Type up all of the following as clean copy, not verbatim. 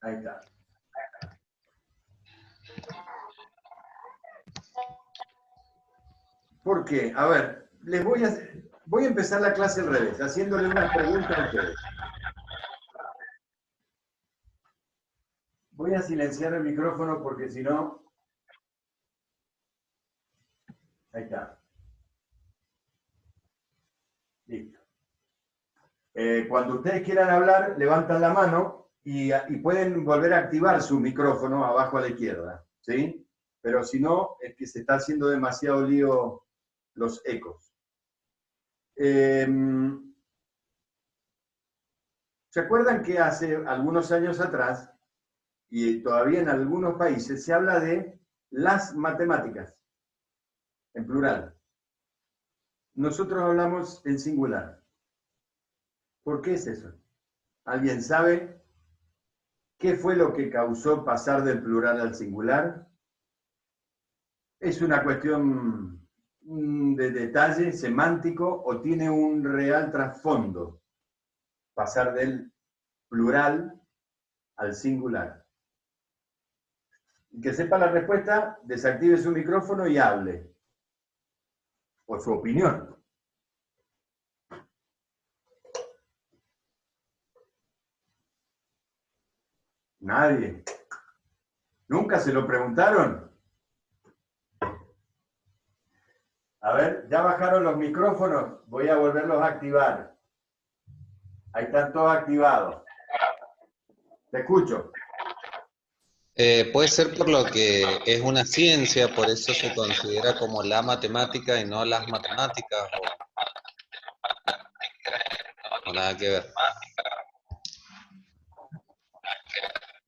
Ahí está. ¿Por qué? A ver, voy a empezar la clase al revés, haciéndole una pregunta a ustedes. Voy a silenciar el micrófono porque si no... Ahí está. Listo. Cuando ustedes quieran hablar, levantan la mano y pueden volver a activar su micrófono abajo a la izquierda, ¿sí? Pero si no, es que se está haciendo demasiado lío los ecos. ¿Se acuerdan que hace algunos años atrás, y todavía en algunos países, se habla de las matemáticas, en plural? Nosotros hablamos en singular. ¿Por qué es eso? ¿Alguien sabe qué fue lo que causó pasar del plural al singular? ¿Es una cuestión de detalle semántico o tiene un real trasfondo pasar del plural al singular? Que sepa la respuesta, desactive su micrófono y hable. O su opinión. Nadie. ¿Nunca se lo preguntaron? A ver, ya bajaron los micrófonos. Voy a volverlos a activar. Ahí están todos activados. Te escucho. Puede ser por lo que es una ciencia, por eso se considera como la matemática y no las matemáticas, o nada que ver.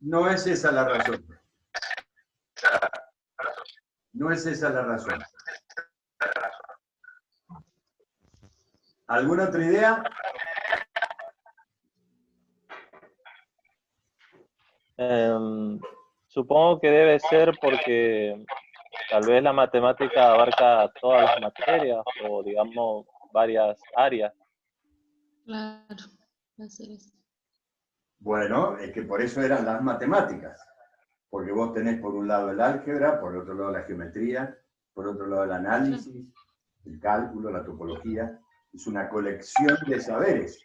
No es esa la razón. No es esa la razón. ¿Alguna otra idea? Supongo que debe ser porque tal vez la matemática abarca todas las materias o digamos varias áreas. Claro, va a ser eso. Bueno, es que por eso eran las matemáticas. Porque vos tenés por un lado el álgebra, por otro lado la geometría, por otro lado el análisis, el cálculo, la topología. Es una colección de saberes.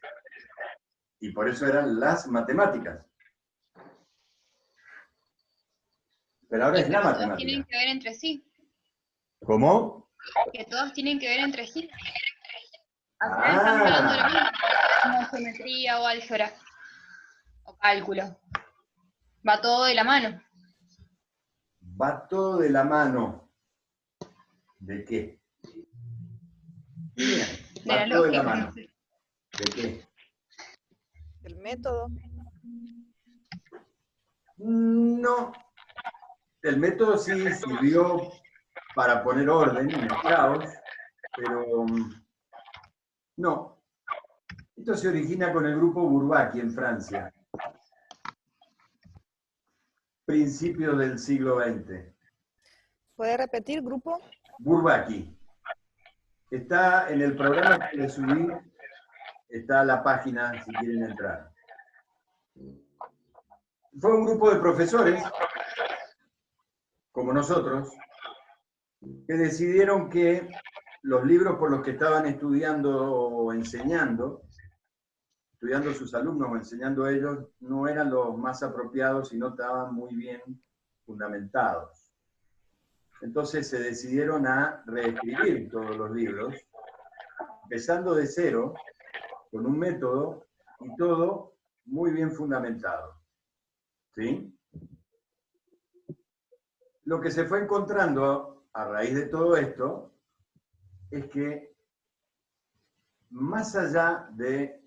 Y por eso eran las matemáticas. Pero ahora es la Todos matemática. tienen que ver entre sí. ¿Cómo? Que todos tienen que ver entre sí. Al final estamos hablando de lo mismo, como geometría o álgebra o cálculo. Va todo de la mano. Va todo de la mano. ¿De qué? Bien, De la va todo de la lógica, mano. no sé. ¿De qué? El método. No. El método sí sirvió para poner orden en el caos, pero no. Esto se origina con el grupo Bourbaki en Francia, principios del siglo XX. ¿Puede repetir, grupo? Bourbaki. Está en el programa que le subí, está la página si quieren entrar. Fue un grupo de profesores, como nosotros, que decidieron que los libros por los que estaban estudiando o enseñando sus alumnos o enseñando ellos, no eran los más apropiados y no estaban muy bien fundamentados. Entonces se decidieron a reescribir todos los libros, empezando de cero, con un método y todo muy bien fundamentado. ¿Sí? Lo que se fue encontrando a raíz de todo esto es que más allá de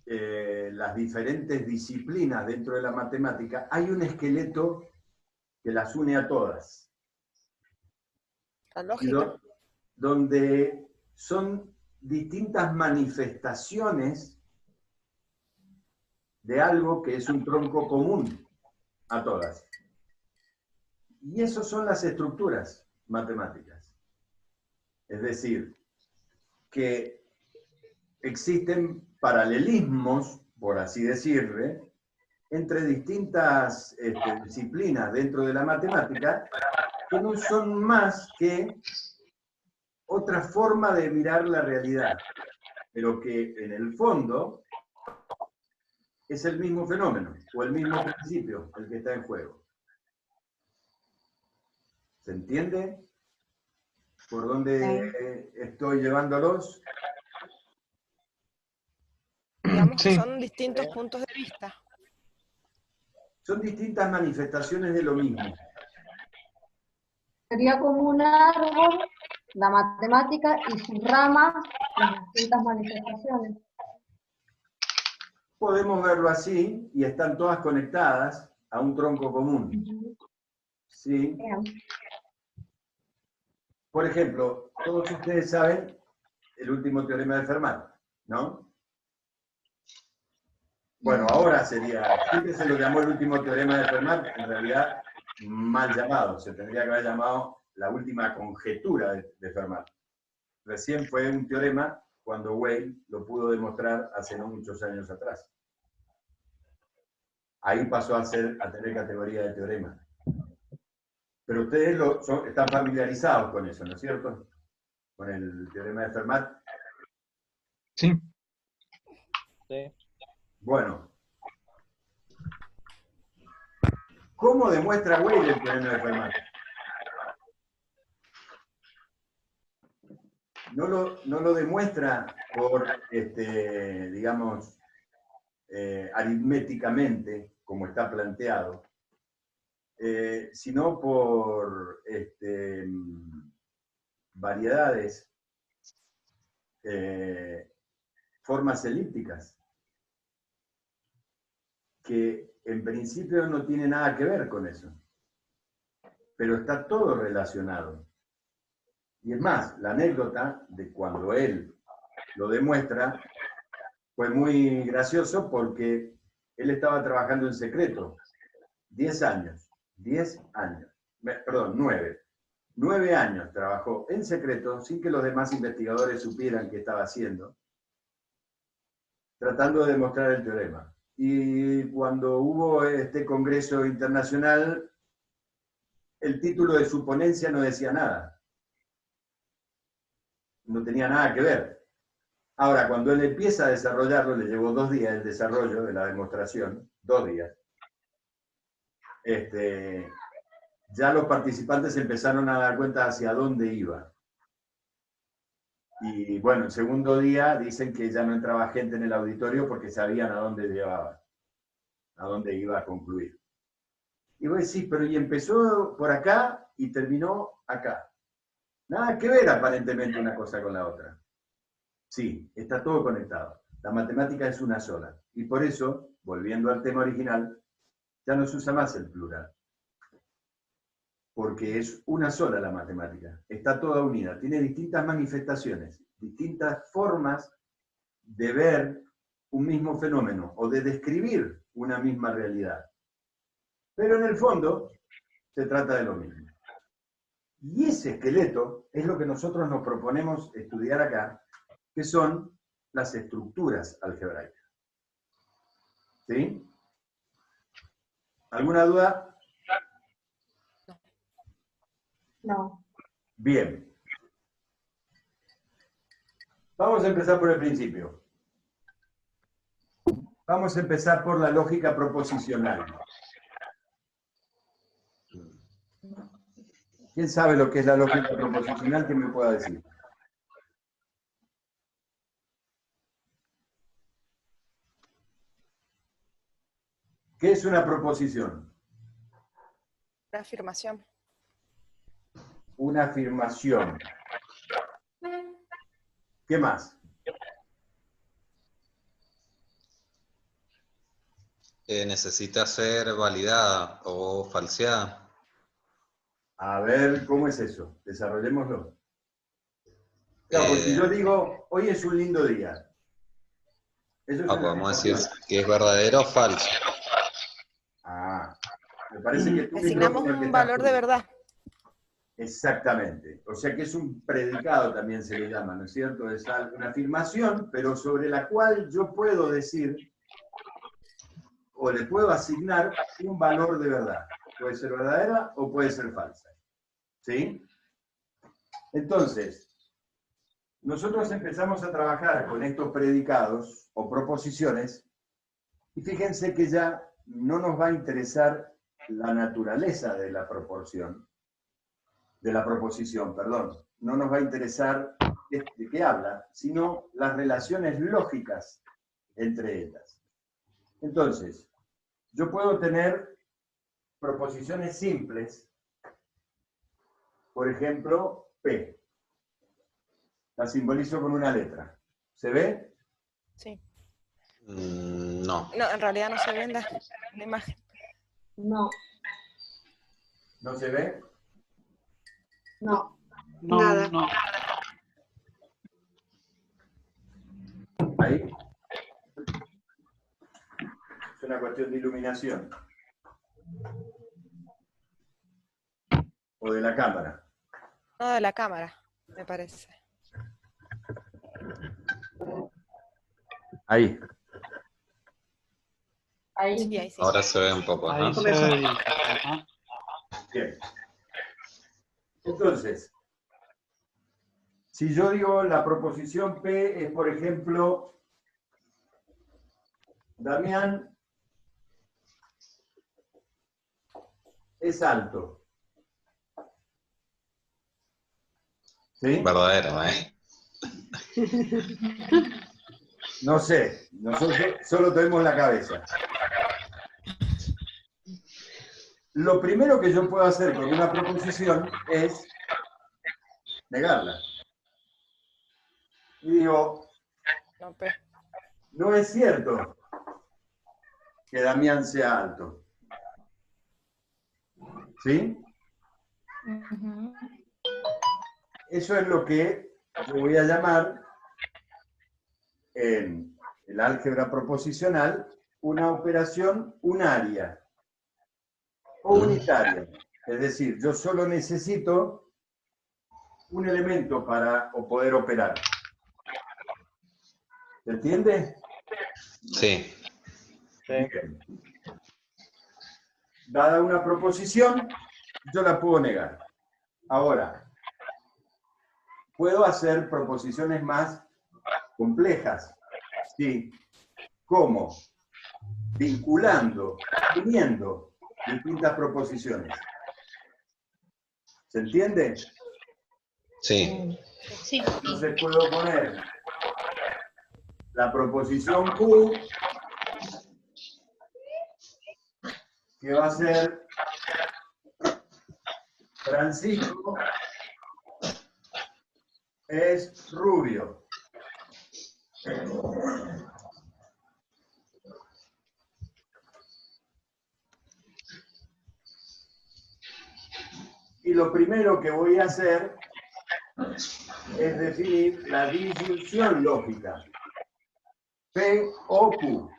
las diferentes disciplinas dentro de la matemática, hay un esqueleto que las une a todas. La lógica. Donde son distintas manifestaciones de algo que es un tronco común a todas. Y eso son las estructuras matemáticas. Es decir, que existen paralelismos, por así decirle, entre distintas disciplinas dentro de la matemática, que no son más que otra forma de mirar la realidad, pero que en el fondo es el mismo fenómeno, o el mismo principio, el que está en juego. ¿Se entiende por dónde estoy llevándolos? Digamos que Sí. son distintos puntos de vista. Son distintas manifestaciones de lo mismo. Sería como un árbol, la matemática y sus ramas, las distintas manifestaciones. Podemos verlo así, y están todas conectadas a un tronco común. ¿Sí? Bien. Por ejemplo, todos ustedes saben el último teorema de Fermat, ¿no? Bueno, ahora sería, siempre se lo llamó el último teorema de Fermat, en realidad mal llamado, se tendría que haber llamado la última conjetura de Fermat. Recién fue un teorema cuando Weyl lo pudo demostrar hace no muchos años atrás. Ahí pasó a tener categoría de teorema. Pero ustedes están familiarizados con eso, ¿no es cierto? Con el teorema de Fermat. Sí. Sí. Bueno. ¿Cómo demuestra Weyl el teorema de Fermat? No lo demuestra por, digamos, aritméticamente, como está planteado, sino por variedades, formas elípticas, que en principio no tiene nada que ver con eso, pero está todo relacionado. Y es más, la anécdota de cuando él lo demuestra fue muy gracioso porque él estaba trabajando en secreto 10 años, 9. 9 años trabajó en secreto sin que los demás investigadores supieran qué estaba haciendo, tratando de demostrar el teorema. Y cuando hubo este congreso internacional, el título de su ponencia no decía nada. No tenía nada que ver. Ahora, cuando él empieza a desarrollarlo, le llevó 2 días el desarrollo de la demostración, 2 días. Ya los participantes empezaron a dar cuenta hacia dónde iba. Y bueno, el segundo día dicen que ya no entraba gente en el auditorio porque sabían a dónde llevaba, a dónde iba a concluir. Y vos decís, pero y empezó por acá y terminó acá. Nada que ver aparentemente una cosa con la otra. Sí, está todo conectado. La matemática es una sola. Y por eso, volviendo al tema original, ya no se usa más el plural. Porque es una sola la matemática. Está toda unida. Tiene distintas manifestaciones, distintas formas de ver un mismo fenómeno o de describir una misma realidad. Pero en el fondo, se trata de lo mismo. Y ese esqueleto es lo que nosotros nos proponemos estudiar acá, que son las estructuras algebraicas. ¿Sí? ¿Alguna duda? No. Bien. Vamos a empezar por el principio. Vamos a empezar por la lógica proposicional. ¿Quién sabe lo que es la lógica proposicional? ¿Quién me pueda decir? ¿Qué es una proposición? Una afirmación. Una afirmación. ¿Qué más? Necesita ser validada o falseada. A ver, ¿cómo es eso? Desarrollémoslo. Claro, porque si yo digo, hoy es un lindo día. Eso es una Podemos decir afirmación. que es verdadero o falso. Ah, me parece que tu Asignamos micrófono que un está valor de verdad. Exactamente. O sea que es un predicado también se le llama, ¿no es cierto? Es una afirmación, pero sobre la cual yo puedo decir o le puedo asignar un valor de verdad. Puede ser verdadera o puede ser falsa. ¿Sí? Entonces, nosotros empezamos a trabajar con estos predicados o proposiciones y fíjense que ya no nos va a interesar la naturaleza de la proposición, perdón. No nos va a interesar de qué habla, sino las relaciones lógicas entre ellas. Entonces, yo puedo tener proposiciones simples, por ejemplo, P. La simbolizo con una letra. ¿Se ve? Sí. No. No, en realidad no se ve en la imagen. No, ¿No se ve? no. No, Nada. no. Ahí. Es una cuestión de iluminación. O de la cámara. No, de la cámara, me parece. Ahí. Ahí. Sí, ahí sí. Ahora se ve un poco, ¿no? Ahí se ve bien. Ajá. Bien. Entonces, si yo digo la proposición P es, por ejemplo, Damián es alto. ¿Sí? Verdadero, ¿eh? No sé, nosotros solo tenemos la cabeza. Lo primero que yo puedo hacer con una proposición es negarla. Y digo, No, P. no es cierto que Damián sea alto. ¿Sí? Ujú. Eso es lo que yo voy a llamar en el álgebra proposicional una operación unaria o unitaria. Es decir, yo solo necesito un elemento para poder operar. ¿Se entiende? Sí. Sí. Bien. Dada una proposición, yo la puedo negar. Ahora, puedo hacer proposiciones más complejas. ¿Sí? ¿Cómo? Vinculando, uniendo distintas proposiciones. ¿Se entiende? Sí. Sí. Entonces puedo poner la proposición Q, que va a ser Francisco es rubio. Y lo primero que voy a hacer es definir la disyunción lógica. P o Q.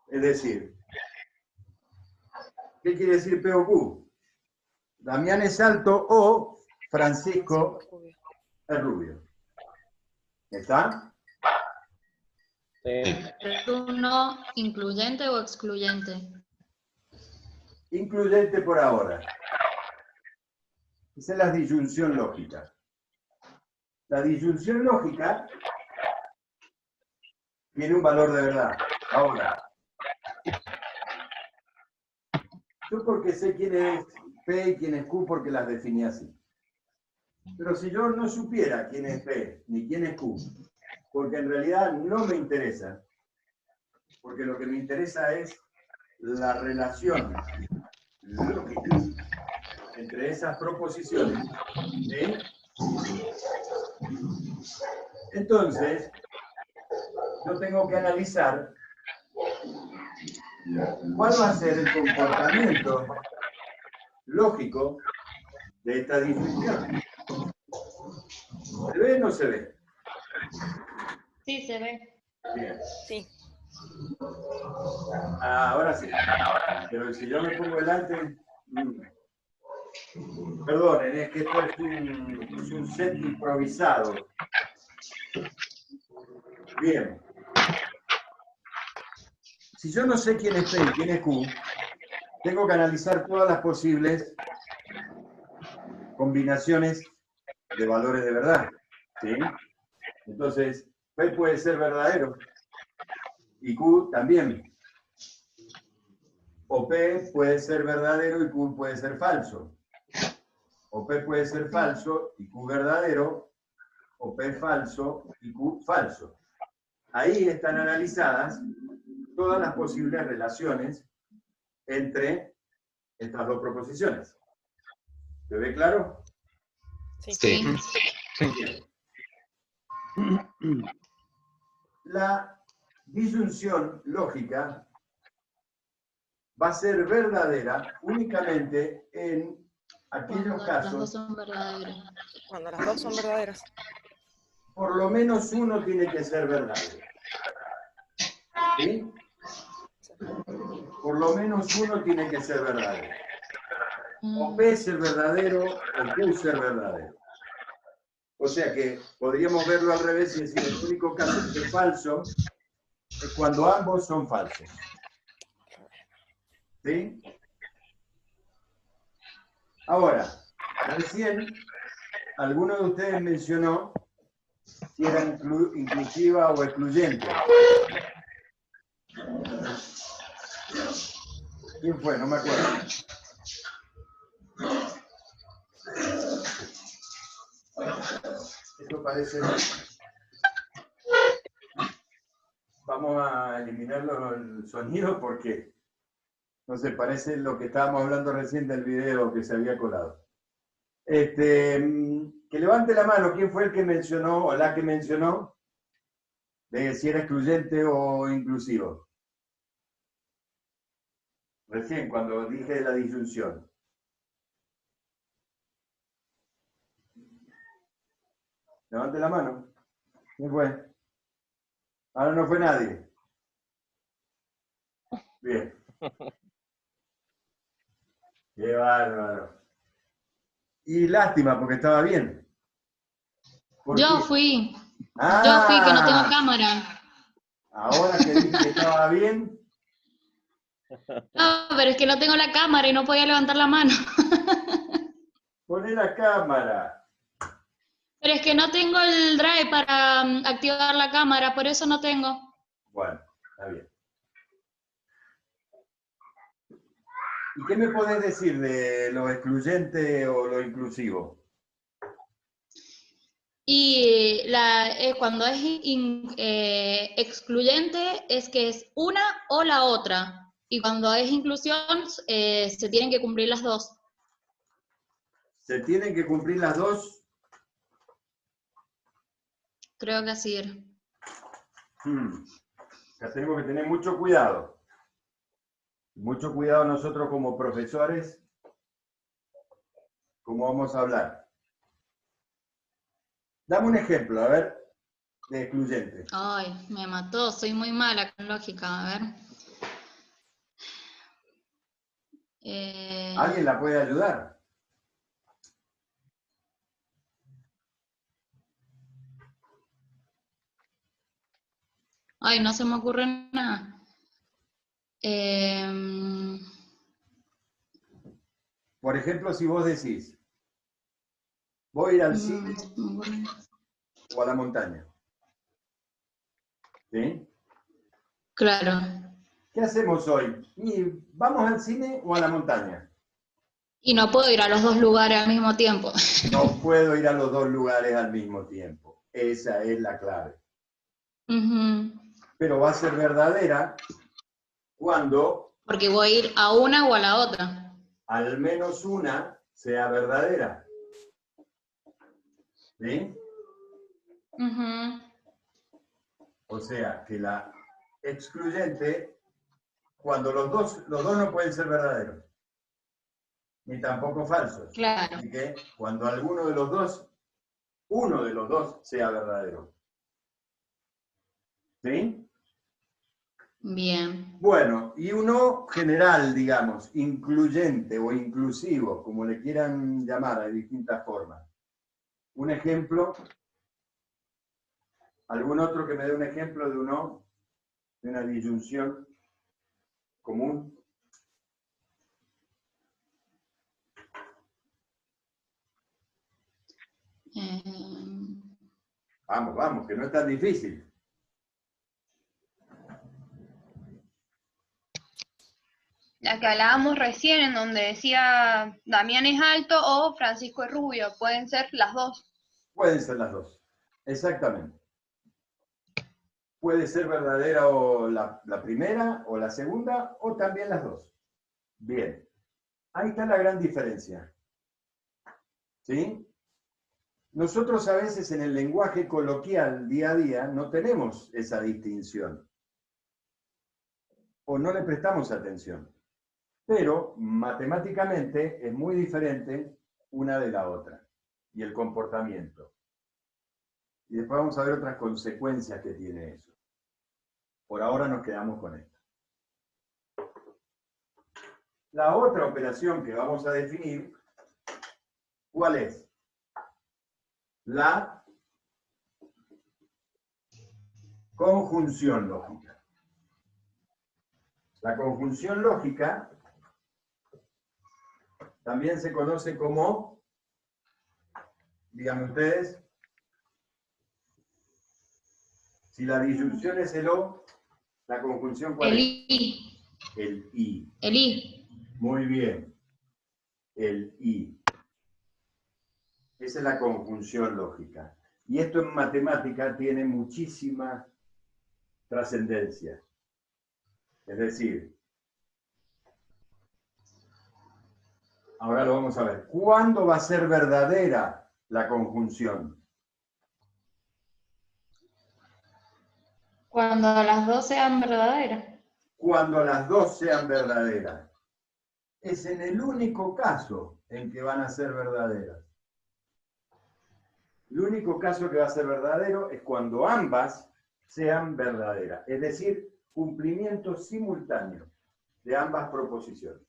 Es decir, ¿qué quiere decir P o Q? Damián es alto o Francisco Rubio. es rubio. ¿Está? Sí. ¿Es uno incluyente o excluyente? Incluyente por ahora. Esa es la disyunción lógica. La disyunción lógica tiene un valor de verdad. Ahora, yo porque sé quién es P y quién es Q porque las definí así. Pero si yo no supiera quién es P ni quién es Q, porque en realidad no me interesa, porque lo que me interesa es la relación lógica entre esas proposiciones, ¿sí? Entonces, yo tengo que analizar cuál va a ser el comportamiento lógico de esta disyunción. ¿Se ve o no se ve? Sí, se ve. Bien. Sí. Ahora sí. Pero si yo me pongo delante... Perdonen, es que esto es un set improvisado. Bien. Si yo no sé quién es P y quién es Q, tengo que analizar todas las posibles combinaciones de valores de verdad, ¿sí? Entonces, P puede ser verdadero y Q también. O P puede ser verdadero y Q puede ser falso. O P puede ser falso y Q verdadero, o P falso y Q falso. Ahí están analizadas todas las posibles relaciones entre estas dos proposiciones. ¿Se ve claro? Sí. Sí. Bien. La disyunción lógica va a ser verdadera únicamente en aquellos Cuando las dos casos, son verdaderas. Cuando las dos son verdaderas. por lo menos uno tiene que ser verdadero. ¿Sí? Por lo menos uno tiene que ser verdadero. O P ser verdadero o Q ser verdadero. O sea que podríamos verlo al revés y decir el único caso que es falso es cuando ambos son falsos. ¿Sí? Ahora, recién alguno de ustedes mencionó si era inclusiva o excluyente. ¿Quién fue? No me acuerdo. Esto parece... Vamos a eliminar el sonido porque, no sé, parece lo que estábamos hablando recién del video que se había colado. Que levante la mano, ¿quién fue el que mencionó o la que mencionó de si era excluyente o inclusivo? Recién, cuando dije la disyunción. Levante la mano. ¿Quién fue? Ahora no fue nadie. Bien. Qué bárbaro. Y lástima, porque estaba bien. ¿Por Yo qué? fui. Ah, Yo fui, que no tengo cámara. ahora que dije que estaba bien, No, pero es que no tengo la cámara y no podía levantar la mano. poné la cámara. Pero es que no tengo el drive para activar la cámara, por eso no tengo. Bueno, está bien. ¿Y qué me podés decir de lo excluyente o lo inclusivo? Y cuando es excluyente es que es una o la otra. Y cuando es inclusión se tienen que cumplir las dos. ¿Se tienen que cumplir las dos? Creo que así era. Ya tenemos que tener mucho cuidado. Mucho cuidado nosotros como profesores, cómo vamos a hablar. Dame un ejemplo, a ver, de excluyente. Ay, me mató, soy muy mala con lógica, a ver. ¿Alguien la puede ayudar? Ay, no se me ocurre nada. Por ejemplo, si vos decís, voy a ir al cine o a la montaña. ¿Sí? Claro. ¿Qué hacemos hoy? ¿Y vamos al cine o a la montaña? Y no puedo ir a los dos lugares al mismo tiempo. No puedo ir a los dos lugares al mismo tiempo. Esa es la clave. Pero va a ser verdadera cuando Porque voy a ir a una o a la otra. al menos una sea verdadera. ¿Sí? O sea, que la excluyente, cuando los dos no pueden ser verdaderos, ni tampoco falsos. Claro. Así que cuando alguno de los dos, uno de los dos sea verdadero. ¿Sí? Bien. Bueno, y uno general, digamos, incluyente o inclusivo, como le quieran llamar de distintas formas. Un ejemplo, ¿algún otro que me dé un ejemplo de uno, de una disyunción? común? Vamos, vamos, que no es tan difícil. La que hablábamos recién, en donde decía Damián es alto o Francisco es rubio, pueden ser las dos. Pueden ser las dos, exactamente. Puede ser verdadera o la primera o la segunda o también las dos. Bien, ahí está la gran diferencia. ¿Sí? Nosotros a veces en el lenguaje coloquial día a día no tenemos esa distinción o no le prestamos atención. Pero matemáticamente es muy diferente una de la otra y el comportamiento. Y después vamos a ver otras consecuencias que tiene eso. Por ahora nos quedamos con esto. La otra operación que vamos a definir, ¿cuál es? La conjunción lógica. La conjunción lógica también se conoce como, díganme ustedes, si la disyunción es el O, la conjunción ¿cuál El es? I. El I. El I. Muy bien. El I. Esa es la conjunción lógica. Y esto en matemática tiene muchísima trascendencia. Es decir, ahora lo vamos a ver. ¿Cuándo va a ser verdadera la conjunción? Cuando las dos sean verdaderas. Cuando las dos sean verdaderas. Es en el único caso en que van a ser verdaderas. El único caso que va a ser verdadero es cuando ambas sean verdaderas. Es decir, cumplimiento simultáneo de ambas proposiciones.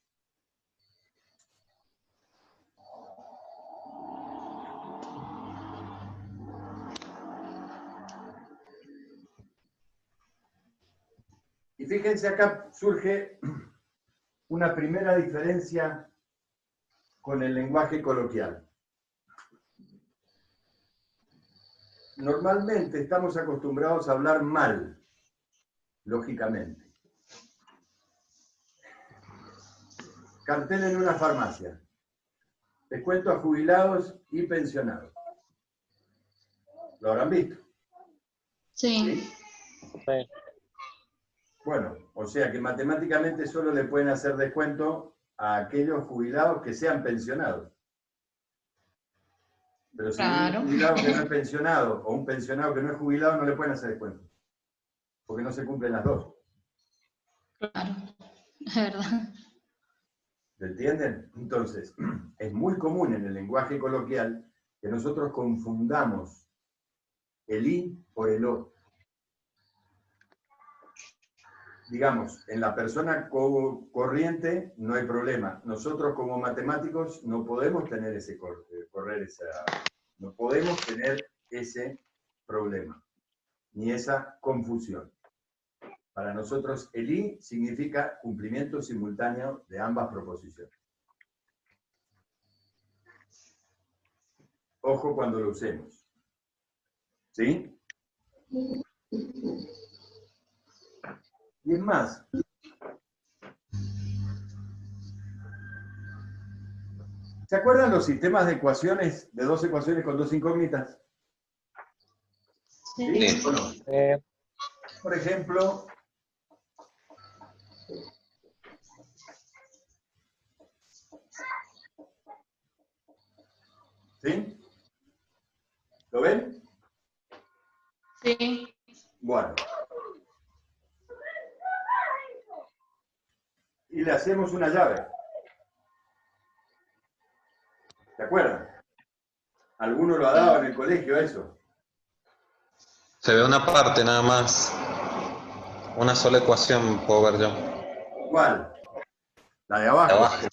Y fíjense, acá surge una primera diferencia con el lenguaje coloquial. Normalmente estamos acostumbrados a hablar mal, lógicamente. Cartel en una farmacia. Descuento a jubilados y pensionados. ¿Lo habrán visto? Sí. Sí. Bueno, o sea que matemáticamente solo le pueden hacer descuento a aquellos jubilados que sean pensionados. Pero si Claro. un jubilado que no es pensionado o un pensionado que no es jubilado no le pueden hacer descuento. Porque no se cumplen las dos. Claro, es verdad. ¿Me entienden? Entonces, es muy común en el lenguaje coloquial que nosotros confundamos el I por el O. Digamos, en la persona corriente no hay problema. Nosotros como matemáticos no podemos tener no podemos tener ese problema, ni esa confusión. Para nosotros el I significa cumplimiento simultáneo de ambas proposiciones. Ojo cuando lo usemos. ¿Sí? Y es más, ¿se acuerdan los sistemas de ecuaciones, de dos ecuaciones con dos incógnitas? Sí. ¿Sí o no? Por ejemplo, ¿sí? ¿Lo ven? Sí. Bueno. Y le hacemos una llave. ¿Se acuerdan? ¿Alguno lo ha dado en el colegio eso? Se ve una parte nada más. Una sola ecuación puedo ver yo. ¿Cuál? La de De abajo. abajo.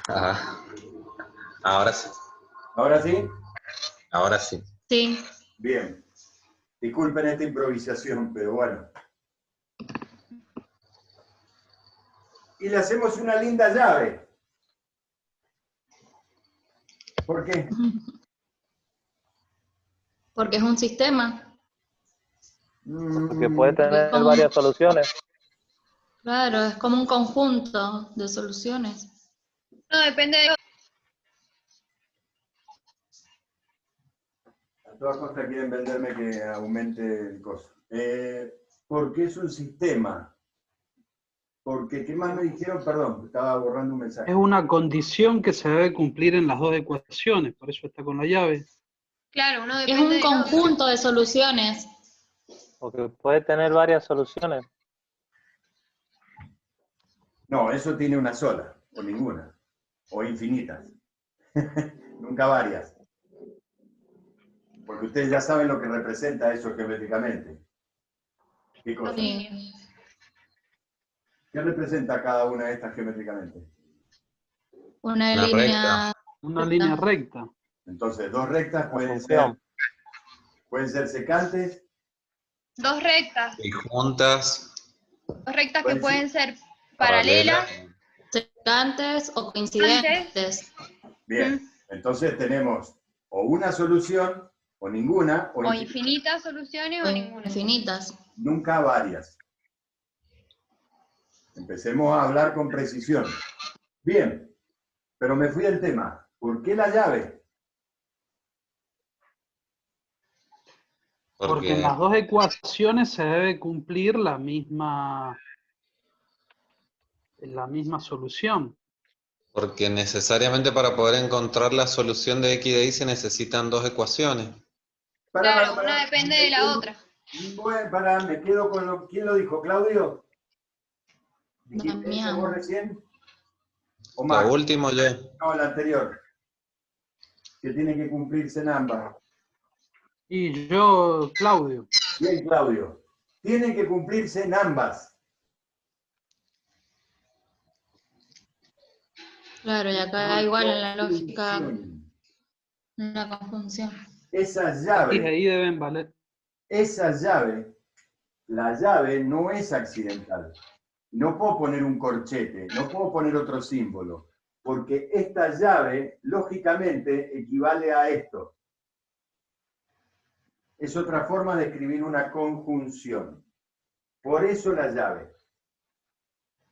Ajá. Ahora sí. ¿Ahora sí? Ahora sí. Sí. Bien. Disculpen esta improvisación, pero bueno. y le hacemos una linda llave. ¿Por qué? Porque es un sistema. Porque puede tener como- varias soluciones. Claro, es como un conjunto de soluciones. No, depende de... A todas costas quieren venderme que aumente el costo. Porque es un sistema. Porque, ¿qué más me dijeron? Perdón, estaba borrando un mensaje. Es una condición que se debe cumplir en las dos ecuaciones, por eso está con la llave. Claro, uno Es depende un del otro. conjunto de soluciones. Porque puede tener varias soluciones. No, eso tiene una sola, o ninguna, o infinitas. Nunca varias. Porque ustedes ya saben lo que representa eso geométricamente. ¿Qué cosa? Sí. ¿Qué representa cada una de estas geométricamente? Una Una línea. Una línea recta. Entonces, dos rectas La pueden función. ser secantes, Dos rectas. Y juntas, Dos rectas que Pueden pueden ser paralelas. Secantes o coincidentes. bien. Entonces tenemos o una solución, o ninguna, O infinitas soluciones o ninguna. Infinitas. nunca varias. Empecemos a hablar con precisión. Bien, pero me fui del tema. ¿Por qué la llave? Porque en las dos ecuaciones se debe cumplir la misma solución. porque necesariamente para poder encontrar la solución de x de y se necesitan dos ecuaciones. Claro, una depende de la otra. Bueno, me quedo con lo... ¿Quién lo dijo? ¿Claudio? ¿Dijiste Damián. eso vos recién? ¿O Lo Max? último yo. No, el anterior. Que tiene que cumplirse en ambas. Y yo, Claudio. Bien, Claudio. Tiene que cumplirse en ambas. Claro, y acá igual en la lógica una conjunción. Esa Y llave, ahí deben valer. la llave no es accidental. No puedo poner un corchete, no puedo poner otro símbolo, porque esta llave, lógicamente, equivale a esto. Es otra forma de escribir una conjunción. Por eso la llave.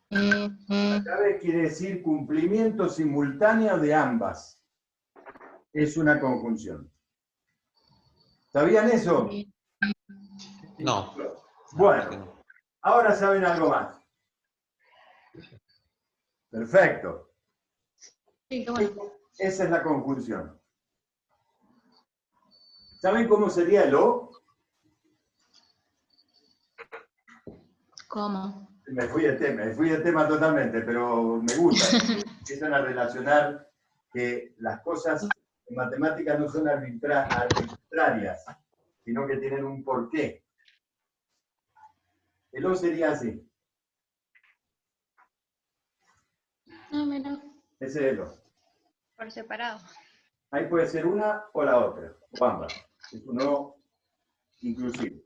La llave quiere decir cumplimiento simultáneo de ambas. Es una conjunción. ¿Sabían eso? No. Bueno, ahora saben algo más. Perfecto. Sí, qué bueno. Esa es la conjunción. ¿Saben cómo sería el O? ¿Cómo? Me fui de tema totalmente, pero me gusta. Empiezan a relacionar que las cosas en matemáticas no son arbitrarias, sino que tienen un porqué. El O sería así. Ah, mira. Ese es el O. Por separado. Ahí puede ser una o la otra, o ambas. Es un O inclusive.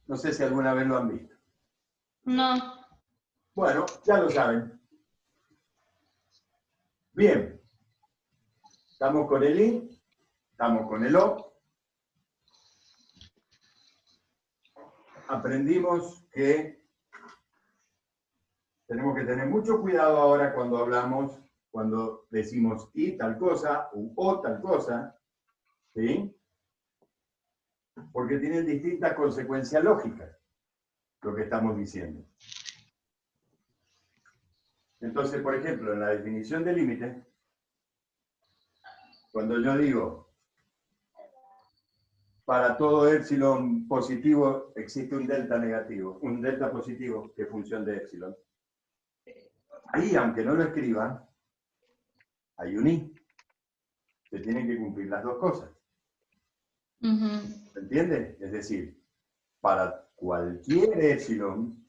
No sé si alguna vez lo han visto. No. Bueno, ya lo saben. Bien. Estamos con el I, estamos con el O. Aprendimos que tenemos que tener mucho cuidado ahora cuando hablamos, cuando decimos I tal cosa u O tal cosa, ¿sí? Porque tienen distintas consecuencias lógicas lo que estamos diciendo. Entonces, por ejemplo, en la definición de límite, cuando yo digo para todo épsilon positivo existe un delta negativo, un delta positivo que es función de épsilon. Ahí, aunque no lo escriban, hay un I. Se tienen que cumplir las dos cosas. ¿Se entiende? Es decir, para cualquier épsilon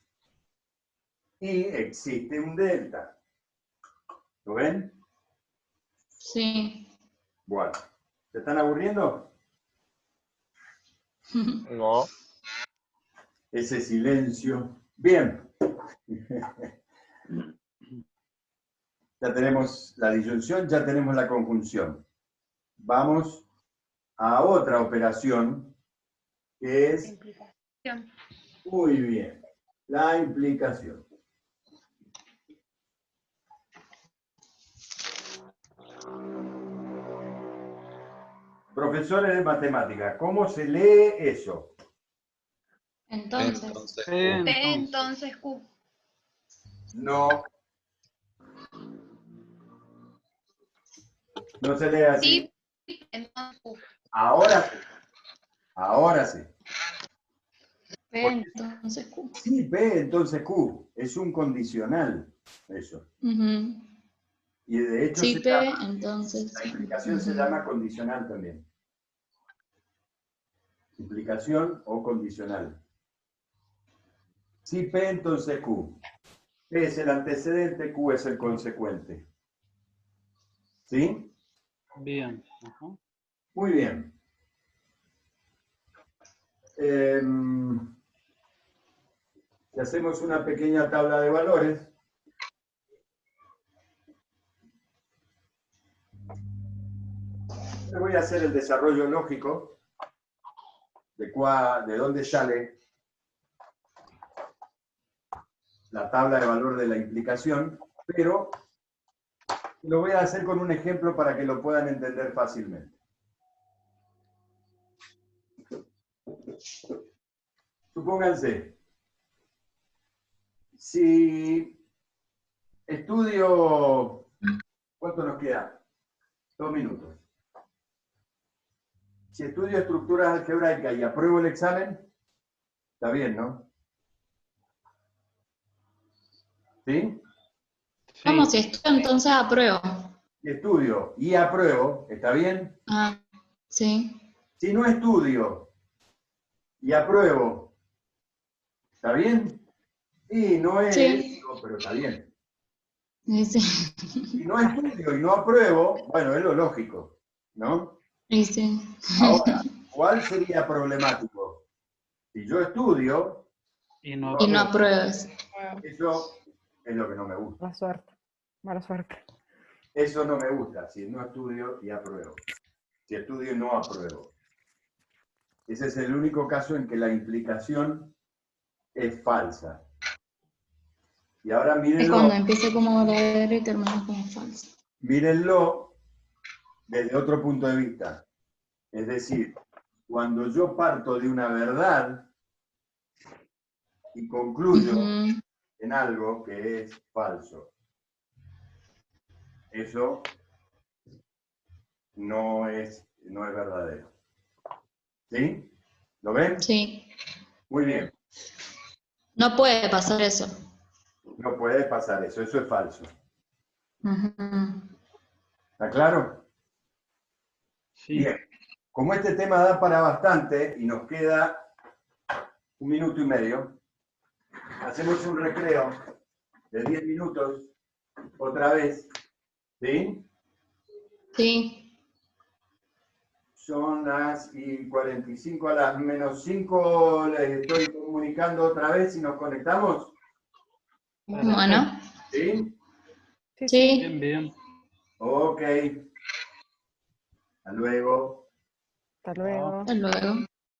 y existe un delta. ¿Lo ven? Sí. Bueno. ¿Se están aburriendo? No. Ese silencio Bien. Ya tenemos la disyunción, ya tenemos la conjunción. Vamos a otra operación que es, Implicación. muy bien, la implicación. Profesores de matemática, ¿cómo se lee eso? Entonces, P entonces Q. No. No se lee así. Sí, entonces Q. Ahora sí. Ahora sí. P entonces Q. Sí, P, entonces Q. Es un condicional, eso. Ujú. Y de hecho Sí, se P, llama, entonces. la implicación se Ujú. llama condicional también. Implicación o condicional. Sí, P, entonces Q. P es el antecedente, Q es el consecuente. ¿Sí? Bien. Ajá. Muy bien. Si hacemos una pequeña tabla de valores, le voy a hacer el desarrollo lógico de dónde sale la tabla de valor de la implicación, pero lo voy a hacer con un ejemplo para que lo puedan entender fácilmente. Supónganse, si estudio, ¿cuánto nos queda? 2 minutos. Si estudio estructuras algebraicas y apruebo el examen, está bien, ¿no? ¿Sí? ¿Cómo si esto entonces apruebo? Si estudio y apruebo, ¿está bien? Ah, sí. Si no estudio y apruebo, ¿está bien? Y no es Sí. ético, pero está bien. Y sí. Si no estudio y no apruebo, bueno, es lo lógico, ¿no? Y sí. Ahora, ¿cuál sería problemático? Si yo estudio, Y no Y no apruebo. apruebes. eso es lo que no me gusta. Mala suerte. Mala suerte. Eso no me gusta, si no estudio y apruebo. Si estudio y no apruebo. Ese es el único caso en que la implicación es falsa. Y ahora Es cuando empieza como verdadero y termina como falso. mírenlo desde otro punto de vista. Es decir, cuando yo parto de una verdad y concluyo Ujú. en algo que es falso. Eso no es verdadero. ¿Sí? ¿Lo ven? Sí. Muy bien. No puede pasar eso. No puede pasar eso. Eso es falso. Ujú. ¿Está claro? Sí. Bien. Como este tema da para bastante y nos queda 1 minuto y medio, hacemos un recreo de 10 minutos otra vez. ¿Sí? Sí. Son las y 45, a las menos 5 les estoy comunicando otra vez y nos conectamos. Bueno. ¿Sí? Sí, sí. Sí. Bien, bien. Ok. Hasta luego. Hasta luego. Hasta luego.